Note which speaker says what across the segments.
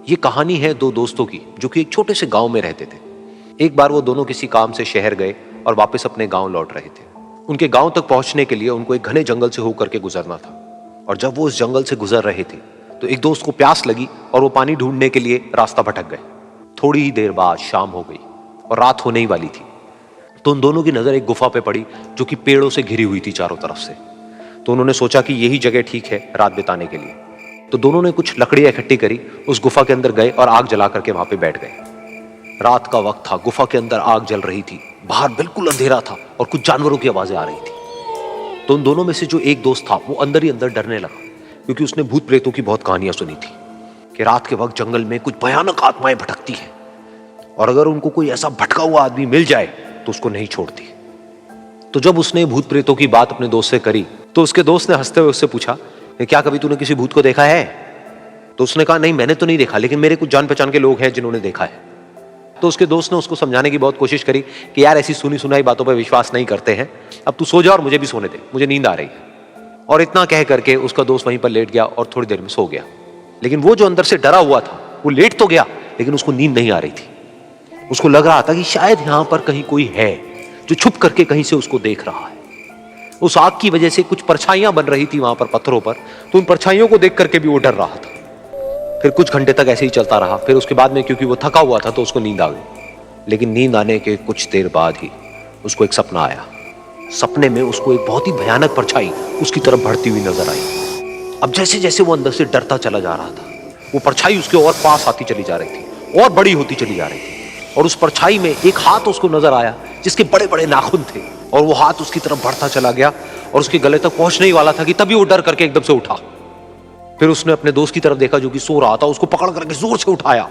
Speaker 1: ये कहानी है दो दोस्तों की जो कि एक छोटे से गांव में रहते थे। एक बार वो दोनों किसी काम से शहर गए और वापस अपने गांव लौट रहे थे। उनके गांव तक पहुंचने के लिए उनको एक घने जंगल से होकर के गुजरना था और जब वो उस जंगल से गुजर रहे थे तो एक दोस्त को प्यास लगी और वो पानी ढूंढने के लिए रास्ता भटक गए। थोड़ी ही देर बाद शाम हो गई और रात होने ही वाली थी। तो उन दोनों की नजर एक गुफा पे पड़ी जो कि पेड़ों से घिरी हुई थी चारों तरफ से। तो उन्होंने सोचा कि यही जगह ठीक है रात बिताने के लिए। तो दोनों ने कुछ लकड़ियां इकट्ठी करी, उस गुफा के अंदर गए और आग जला करके वहां पे बैठ गए। रात का वक्त था, गुफा के अंदर आग जल रही थी, बाहर बिल्कुल अंधेरा था और कुछ जानवरों की आवाजें आ रही थी। तो उन दोनों में से जो एक दोस्त था वो अंदर ही अंदर डरने लगा, क्योंकि उसने भूत प्रेतों की बहुत कहानियां सुनी थी कि रात के वक्त जंगल में कुछ भयानक आत्माएं भटकती हैं और अगर उनको कोई ऐसा भटका हुआ आदमी मिल जाए तो उसको नहीं छोड़ती। तो जब उसने भूत प्रेतों की बात अपने दोस्त से करी तो उसके दोस्त ने हंसते हुए उससे पूछा, क्या कभी तूने किसी भूत को देखा है? तो उसने कहा, नहीं मैंने तो नहीं देखा, लेकिन मेरे कुछ जान पहचान के लोग हैं जिन्होंने देखा है। तो उसके दोस्त ने उसको समझाने की बहुत कोशिश करी कि यार ऐसी सुनी सुनाई बातों पर विश्वास नहीं करते हैं, अब तू सो जा और मुझे भी सोने दे, मुझे नींद आ रही है। और इतना कह करके उसका दोस्त वहीं पर लेट गया और थोड़ी देर में सो गया। लेकिन वो जो अंदर से डरा हुआ था वो लेट तो गया, लेकिन उसको नींद नहीं आ रही थी। उसको लग रहा था कि शायद यहां पर कहीं कोई है जो छुप करके कहीं से उसको देख रहा है। उस आग की वजह से कुछ परछाइयां बन रही थी वहां पर पत्थरों पर, तो उन परछाइयों को देख करके भी वो डर रहा था। फिर कुछ घंटे तक ऐसे ही चलता रहा। फिर उसके बाद में क्योंकि वो थका हुआ था तो उसको नींद आ गई। लेकिन नींद आने के कुछ देर बाद ही उसको एक सपना आया। सपने में उसको एक बहुत ही भयानक परछाई उसकी तरफ बढ़ती हुई नजर आई। अब जैसे जैसे वो अंदर से डरता चला जा रहा था, वो परछाई उसके और पास आती चली जा रही थी और बड़ी होती चली जा रही थी। और उस परछाई में एक हाथ उसको नजर आया जिसके बड़े बड़े नाखून थे, और वो हाथ उसकी तरफ बढ़ता चला गया और उसके गले तक पहुंचने ही वाला था कि तभी वो डर करके एकदम से उठा। फिर उसने अपने दोस्त की तरफ देखा जो कि सो रहा था, उसको पकड़ करके जोर से उठाया।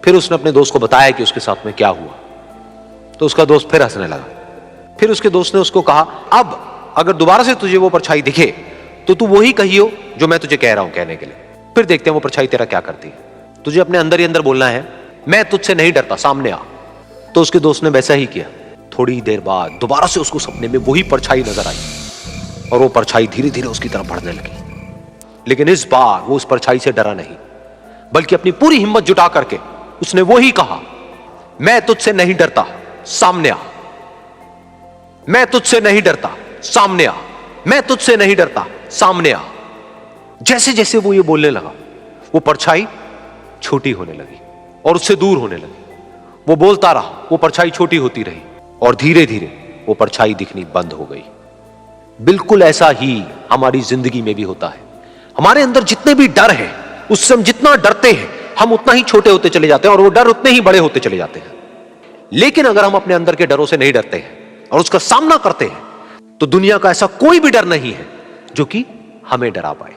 Speaker 1: फिर उसने अपने दोस्त को बताया कि उसके साथ में क्या हुआ। तो उसका दोस्त फिर हंसने लगा। फिर उसके दोस्त ने उसको कहा, अब अगर दोबारा से तुझे वो परछाई दिखे तो तू वही कहियो जो मैं तुझे कह रहा हूं कहने के लिए, फिर देखते हैं वो परछाई तेरा क्या करती है। तुझे अपने अंदर ही अंदर बोलना है, मैं तुझसे नहीं डरता, सामने आ। तो उसके दोस्त ने वैसा ही किया। थोड़ी देर बाद दोबारा से उसको सपने में वही परछाई नजर आई और वो परछाई धीरे धीरे उसकी तरफ बढ़ने लगी। लेकिन इस बार वो उस परछाई से डरा नहीं, बल्कि अपनी पूरी हिम्मत जुटा करके उसने वही कहा, मैं तुझसे नहीं डरता, सामने आ। मैं तुझसे नहीं डरता, सामने आ। मैं तुझसे नहीं डरता, सामने आ। जैसे जैसे वो ये बोलने लगा, वो परछाई छोटी होने लगी और उससे दूर होने लगी। वो बोलता रहा, वो परछाई छोटी होती रही और धीरे धीरे वो परछाई दिखनी बंद हो गई। बिल्कुल ऐसा ही हमारी जिंदगी में भी होता है। हमारे अंदर जितने भी डर है, उससे हम जितना डरते हैं हम उतना ही छोटे होते चले जाते हैं और वो डर उतने ही बड़े होते चले जाते हैं। लेकिन अगर हम अपने अंदर के डरों से नहीं डरते हैं और उसका सामना करते हैं तो दुनिया का ऐसा कोई भी डर नहीं है जो कि हमें डरा पाए।